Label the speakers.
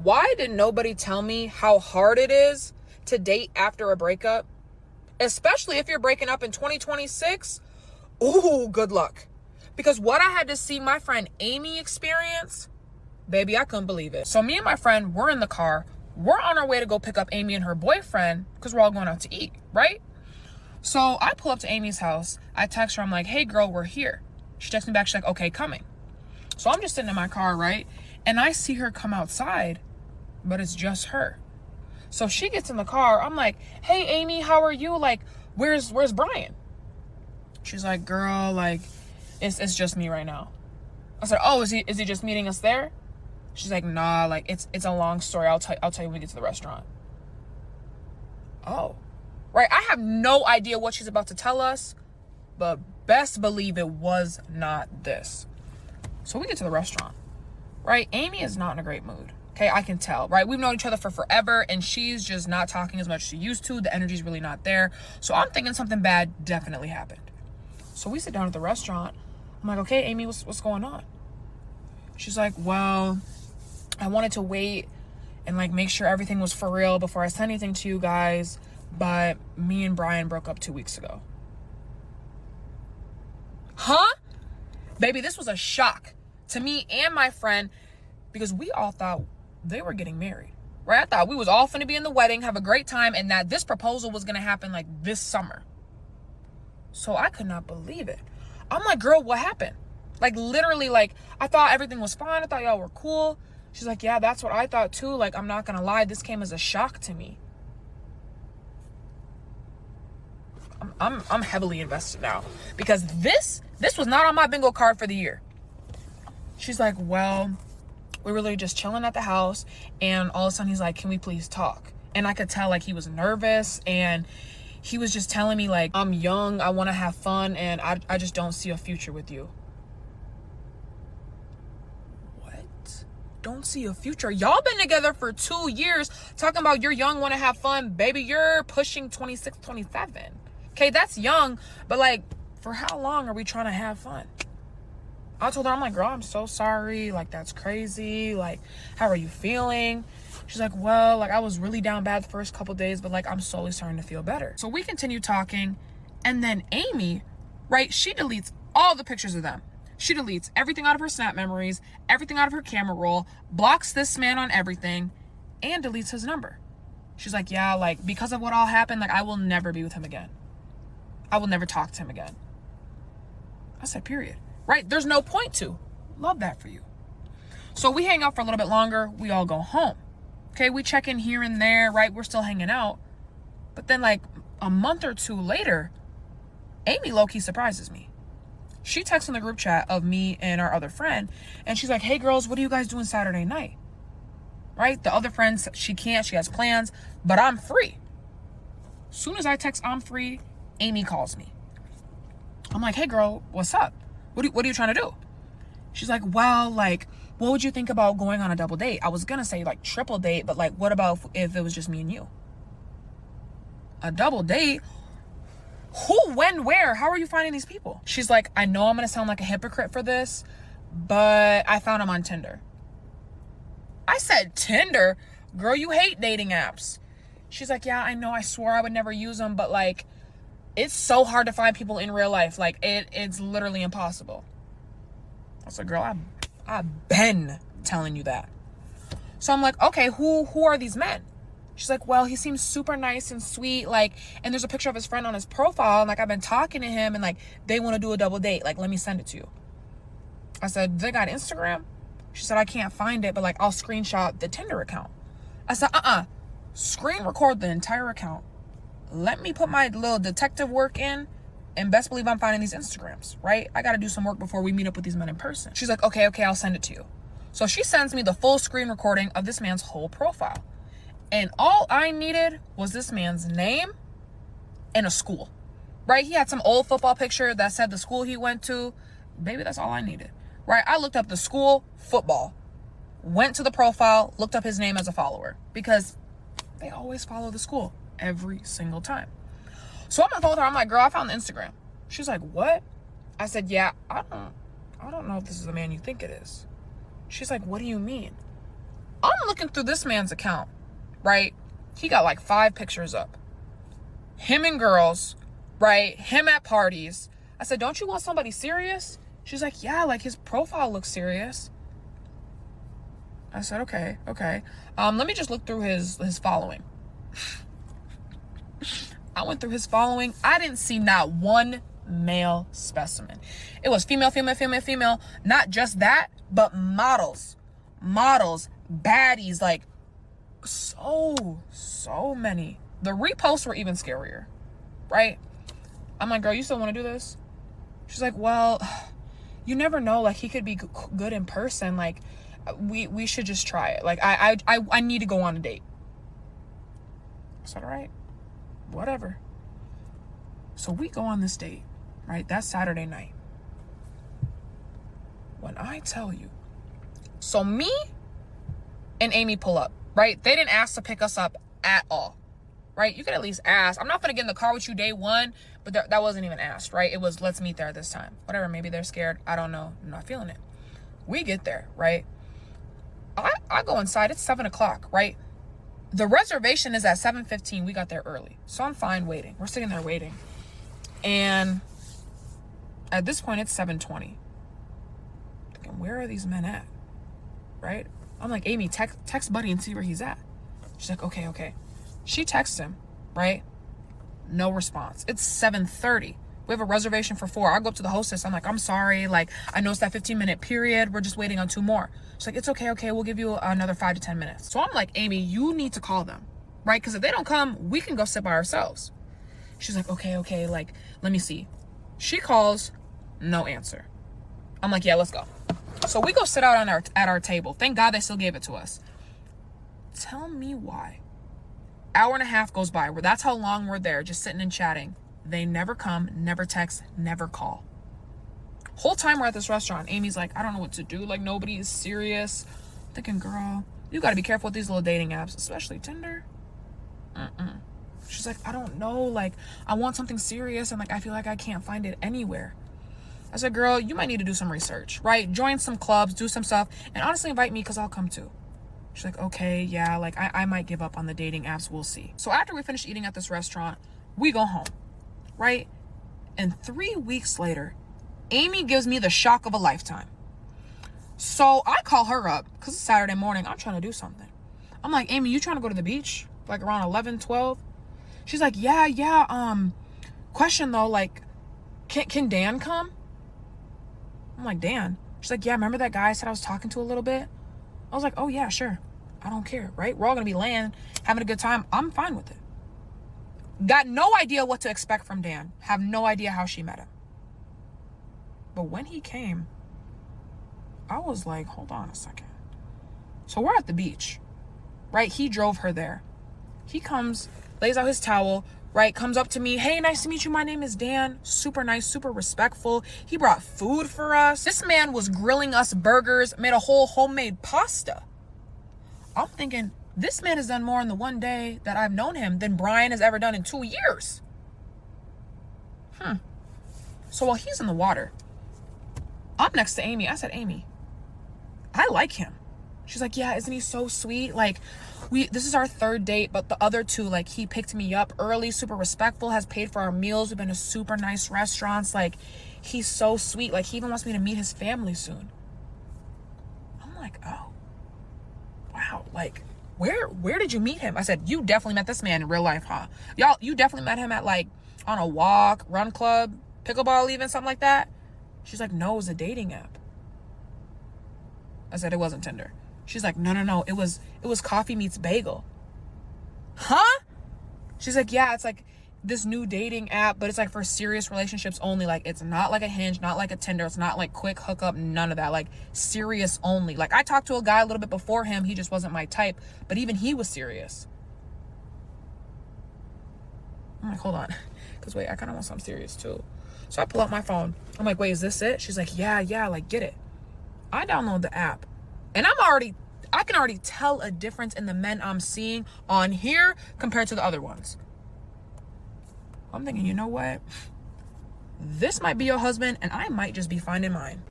Speaker 1: Why did nobody tell me how hard it is to date after a breakup? Especially if you're breaking up in 2026. Ooh, good luck. Because what I had to see my friend Amy experience, baby, I couldn't believe it. So me and my friend, we're in the car. We're on our way to go pick up Amy and her boyfriend because we're all going out to eat, right? So I pull up to Amy's house. I text her. I'm like, hey, girl, we're here. She texts me back. She's like, okay, coming. So I'm just sitting in my car, right? And I see her come outside, but it's just her. So she gets in the car. I'm like, hey, Amy, how are you? Like, where's Brian? She's like, girl, like, it's just me right now. I said, oh, is he just meeting us there? She's like, nah, like, it's a long story. I'll tell you when we get to the restaurant. Oh, right. I have no idea what she's about to tell us, but best believe it was not this. So we get to the restaurant, right? Amy is not in a great mood. Okay, I can tell, right? We've known each other for forever, and she's just not talking as much as she used to. The energy's really not there. So I'm thinking something bad definitely happened. So we sit down at the restaurant. I'm like, okay, Amy, what's going on? She's like, well, I wanted to wait and like make sure everything was for real before I said anything to you guys, but me and Brian broke up 2 weeks ago. Huh? Baby, this was a shock to me and my friend because we all thought they were getting married, right? I thought we was all finna be in the wedding, have a great time, and that this proposal was gonna happen like this summer. So I could not believe it. I'm like, girl, what happened? Like literally, like I thought everything was fine. I thought y'all were cool. She's like, yeah, that's what I thought too. Like, I'm not gonna lie, this came as a shock to me. I'm heavily invested now because this was not on my bingo card for the year. She's like, well, we were literally just chilling at the house, and all of a sudden he's like, can we please talk? And I could tell like he was nervous, and he was just telling me like, I'm young, I want to have fun, and I just don't see a future with you. What? Don't see a future? Y'all been together for 2 years talking about you're young, want to have fun. Baby, you're pushing 26, 27. Okay, that's young, but like, for how long are we trying to have fun? I told her, I'm like, girl, I'm so sorry. Like, that's crazy. Like, how are you feeling? She's like, well, like, I was really down bad the first couple days, but like, I'm slowly starting to feel better. So we continue talking. And then Amy, right, she deletes all the pictures of them. She deletes everything out of her Snap memories, everything out of her camera roll, blocks this man on everything, and deletes his number. She's like, yeah, like, because of what all happened, like, I will never be with him again. I will never talk to him again. I said, period. Right? There's no point to. Love that for you. So we hang out for a little bit longer. We all go home. Okay, we check in here and there, right? We're still hanging out. But then like a month or two later, Amy low-key surprises me. She texts in the group chat of me and our other friend, and she's like, hey girls, what are you guys doing Saturday night? Right? The other friend, she has plans, but I'm free. As soon as I text I'm free, Amy calls me. I'm like, hey girl, what's up? What are you trying to do? She's like, well, like, what would you think about going on a double date? I was gonna say like triple date, but like, what about if it was just me and you? A double date? Who, when, where? How are you finding these people? She's like, I know I'm gonna sound like a hypocrite for this, but I found them on Tinder. I said, Tinder? Girl, you hate dating apps. She's like, yeah, I know, I swore I would never use them, but like, it's so hard to find people in real life. Like, it's literally impossible. I said, girl, I've been telling you that. So I'm like, okay, who are these men? She's like, well, he seems super nice and sweet. Like, and there's a picture of his friend on his profile. And like, I've been talking to him, and like, they want to do a double date. Like, let me send it to you. I said, they got Instagram? She said, I can't find it, but like, I'll screenshot the Tinder account. I said, screen record the entire account. Let me put my little detective work in, and best believe I'm finding these Instagrams, right? I got to do some work before we meet up with these men in person. She's like, okay, I'll send it to you. So she sends me the full screen recording of this man's whole profile. And all I needed was this man's name and a school, right? He had some old football picture that said the school he went to. Baby, that's all I needed, right? I looked up the school, football, went to the profile, looked up his name as a follower, because they always follow the school every single time. So I'm gonna phone her. I'm like, girl, I found the Instagram. She's like, what? I said, yeah, I don't know if this is the man you think it is. She's like, what do you mean? I'm looking through this man's account, right? He got like 5 pictures up. Him and girls, right? Him at parties. I said, don't you want somebody serious? She's like, yeah, like his profile looks serious. I said, okay. Let me just look through his following. I went through his following. I didn't see not one male specimen. It was female. Not just that, but models, baddies, like so many. The reposts were even scarier, right? I'm like, girl, you still want to do this? She's like, well, you never know. Like, he could be good in person. Like, we should just try it. Like, I need to go on a date. I said, all right, whatever. So we go on this date, right? That's Saturday night. When I tell you, so me and Amy pull up, right? They didn't ask to pick us up at all, right? You could at least ask. I'm not going to get in the car with you day one, but that wasn't even asked, right? It was, let's meet there this time. Whatever, maybe they're scared. I don't know. I'm not feeling it. We get there, right? I go inside. It's 7 o'clock, right? The reservation is at 7:15. We got there early. So I'm fine waiting. We're sitting there waiting. And at this point, it's 7:20. Thinking, where are these men at? Right? I'm like, Amy, text buddy and see where he's at. She's like, okay. She texts him, right? No response. It's 7:30. We have a reservation for 4. I go up to the hostess. I'm like, I'm sorry. Like, I know it's that 15-minute period. We're just waiting on 2 more. She's like, it's okay. We'll give you another 5 to 10 minutes. So I'm like, Amy, you need to call them, right? Because if they don't come, we can go sit by ourselves. She's like, okay. Like, let me see. She calls, no answer. I'm like, yeah, let's go. So we go sit out at our table. Thank God they still gave it to us. Tell me why. Hour and a half goes by. That's how long we're there, just sitting and chatting. They never come, never text, never call. Whole time we're at this restaurant, Amy's like, I don't know what to do. Like, nobody is serious. I'm thinking, girl, you got to be careful with these little dating apps, especially Tinder. She's like, I don't know. Like, I want something serious, and like, I feel like I can't find it anywhere. I said, girl, you might need to do some research, right? Join some clubs, do some stuff, and honestly invite me because I'll come too. She's like, okay, yeah, like I might give up on the dating apps. We'll see. So after we finish eating at this restaurant, we go home, right? And 3 weeks later, Amy gives me the shock of a lifetime. So I call her up because it's Saturday morning. I'm trying to do something. I'm like, Amy, you trying to go to the beach? Like around 11, 12? She's like, yeah. Question though, like, can Dan come? I'm like, Dan? She's like, yeah, remember that guy I said I was talking to a little bit? I was like, oh yeah, sure. I don't care, right? We're all going to be laying, having a good time. I'm fine with it. Got no idea what to expect from Dan. Have no idea how she met him. But when he came, I was like, hold on a second. So we're at the beach, right? He drove her there. He comes, lays out his towel, right? Comes up to me. Hey, nice to meet you. My name is Dan. Super nice, super respectful. He brought food for us. This man was grilling us burgers, made a whole homemade pasta. I'm thinking, this man has done more in the one day that I've known him than Brian has ever done in 2 years. So while he's in the water, I'm next to Amy. I said, Amy, I like him. She's like, yeah, isn't he so sweet? Like, this is our 3rd date, but the other 2, like, he picked me up early, super respectful, has paid for our meals. We've been to super nice restaurants. Like, he's so sweet. Like, he even wants me to meet his family soon. I'm like, oh, wow. Like, where did you meet him? I said, you definitely met this man in real life, huh? Y'all, you definitely met him at, like, on a walk, run club, pickleball even, something like that? She's like, no, it was a dating app. I said, it wasn't Tinder. She's like, no, it was Coffee Meets Bagel. Huh? She's like, yeah, it's like this new dating app, but it's like for serious relationships only. Like, it's not like a Hinge, not like a Tinder. It's not like quick hookup, none of that. Like, serious only. Like, I talked to a guy a little bit before him. He just wasn't my type, but even he was serious. I'm like, hold on. Because wait, I kind of want something serious too. So I pull out my phone. I'm like, wait, is this it? She's like, yeah, like, get it. I download the app. And I can already tell a difference in the men I'm seeing on here compared to the other ones. I'm thinking, you know what? This might be your husband, and I might just be finding mine.